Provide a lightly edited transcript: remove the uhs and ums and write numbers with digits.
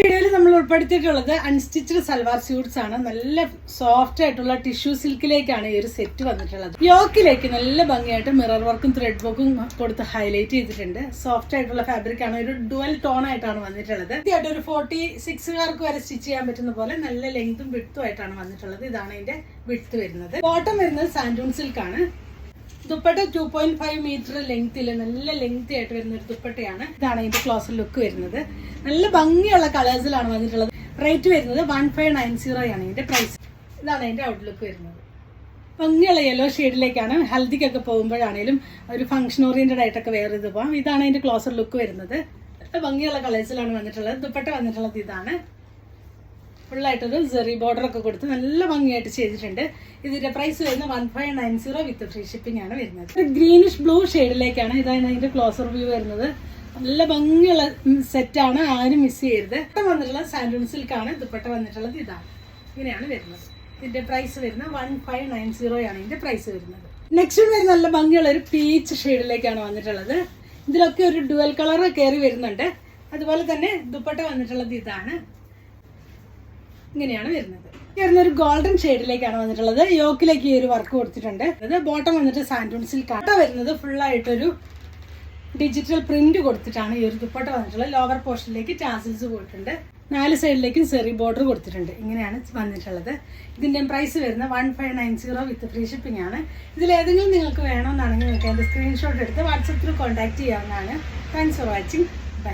വീഡിയോയിൽ നമ്മൾ ഉൾപ്പെടുത്തിയിട്ടുള്ളത് അൺസ്റ്റിച്ച്ഡ് സൽവാർ സ്യൂട്ട്സ് ആണ്. നല്ല സോഫ്റ്റ് ആയിട്ടുള്ള ടിഷ്യൂ സിൽക്കിലേക്കാണ് ഈ ഒരു സെറ്റ് വന്നിട്ടുള്ളത്. യോക്കിലേക്ക് നല്ല ഭംഗിയായിട്ട് മിറർ വർക്കും ത്രെഡ് വർക്കും കൊടുത്ത് ഹൈലൈറ്റ് ചെയ്തിട്ടുണ്ട്. സോഫ്റ്റ് ആയിട്ടുള്ള ഫാബ്രിക് ആണ്, ഒരു ഡുവൽ ടോൺ ആയിട്ടാണ് വന്നിട്ടുള്ളത്. ആയിട്ട് ഒരു 46കാർക്ക് വരെ സ്റ്റിച്ച് ചെയ്യാൻ പറ്റുന്ന പോലെ നല്ല ലെങ്തും വിഡ്ത്തും ആയിട്ടാണ് വന്നിട്ടുള്ളത്. ഇതാണ് ഇതിന്റെ വിഡ്ത്ത് വരുന്നത്. ബോട്ടം വരുന്നത് സാൻഡൂൺ സിൽക്ക് ആണ്. ദുപ്പട്ട 2.5 മീറ്റർ ലെങ്ത്തിൽ നല്ല ലെങ്തി ആയിട്ട് വരുന്ന ഒരു ദുപ്പട്ടയാണ്. ഇതാണ് ഇതിന്റെ ക്ലോസർ ലുക്ക് വരുന്നത്. നല്ല ഭംഗിയുള്ള കളേഴ്സിലാണ് വന്നിട്ടുള്ളത്. റേറ്റ് വരുന്നത് 1590 ആണ് ഇതിന്റെ പ്രൈസ്. ഇതാണ് അതിന്റെ ഔട്ട്ലുക്ക് വരുന്നത്. ഭംഗിയുള്ള യെല്ലോ ഷെയ്ഡിലേക്കാണ്. ഹൽദിക്കൊക്കെ പോകുമ്പോഴാണേലും ഒരു ഫംഗ്ഷൻ ഓറിയന്റഡ് ആയിട്ടൊക്കെ വേറെ ഇത് പോകാം. ഇതാണ് അതിന്റെ ക്ലോസർ ലുക്ക് വരുന്നത്. ഭംഗിയുള്ള കളേഴ്സിലാണ് വന്നിട്ടുള്ളത്. ദുപ്പട്ട വന്നിട്ടുള്ളത് ഇതാണ്. ഫുള്ളായിട്ടൊരു സെറി ബോർഡർ ഒക്കെ കൊടുത്ത് നല്ല ഭംഗിയായിട്ട് ചെയ്തിട്ടുണ്ട്. ഇതിന്റെ പ്രൈസ് വരുന്നത് 1590 വിത്ത് ഫ്രീ ഷിപ്പിംഗ് ആണ് വരുന്നത്. ഒരു ഗ്രീനിഷ് ബ്ലൂ ഷെയ്ഡിലേക്കാണ്. ഇതാണ് അതിന്റെ ക്ലോസർ വ്യൂ വരുന്നത്. നല്ല ഭംഗിയുള്ള സെറ്റാണ്, ആരും മിസ് ചെയ്യരുത്. വന്നിട്ടുള്ളത് സാൻഡൂൺ സിൽക്ക് ആണ്. ദുപ്പട്ട വന്നിട്ടുള്ളത് ഇതാണ്. ഇങ്ങനെയാണ് വരുന്നത്. ഇതിന്റെ പ്രൈസ് വരുന്നത് 1590 ആണ് ഇതിന്റെ പ്രൈസ് വരുന്നത്. നെക്സ്റ്റ് വരുന്ന നല്ല ഭംഗിയുള്ള ഒരു പീച്ച് ഷെയ്ഡിലേക്കാണ് വന്നിട്ടുള്ളത്. ഇതിലൊക്കെ ഒരു ഡുവൽ കളർ കയറി വരുന്നുണ്ട്. അതുപോലെ തന്നെ ദുപ്പട്ട വന്നിട്ടുള്ളത് ഇതാണ്. ഇങ്ങനെയാണ് വരുന്നത്. ഒരു ഗോൾഡൻ ഷെയ്ഡിലേക്കാണ് വന്നിട്ടുള്ളത്. യോക്കിലേക്ക് ഈ ഒരു വർക്ക് കൊടുത്തിട്ടുണ്ട്. അത് ബോട്ടം വന്നിട്ട് സാൻഡൂൺ സിൽക്ക് ആണ് വരുന്നത്. ഫുള്ളായിട്ടൊരു ഡിജിറ്റൽ പ്രിന്റ് കൊടുത്തിട്ടാണ് ഈ ഒരു ദുപ്പട്ട വന്നിട്ടുള്ളത്. ലോവർ പോർഷനിലേക്ക് ടാസിൽസ് പോയിട്ടുണ്ട്. 4 സൈഡിലേക്കും സെറി ബോർഡർ കൊടുത്തിട്ടുണ്ട്. ഇങ്ങനെയാണ് വന്നിട്ടുള്ളത്. ഇതിന്റെ പ്രൈസ് വരുന്നത് 1590 വിത്ത് ഫ്രീ ഷിപ്പിംഗ് ആണ്. ഇതിലേതെങ്കിലും നിങ്ങൾക്ക് വേണമെന്നാണെങ്കിൽ നിങ്ങൾക്ക് അതിന്റെ സ്ക്രീൻഷോട്ട് എടുത്ത് വാട്സപ്പിൽ കോൺടാക്ട് ചെയ്യാവുന്നതാണ്. Thanks for watching.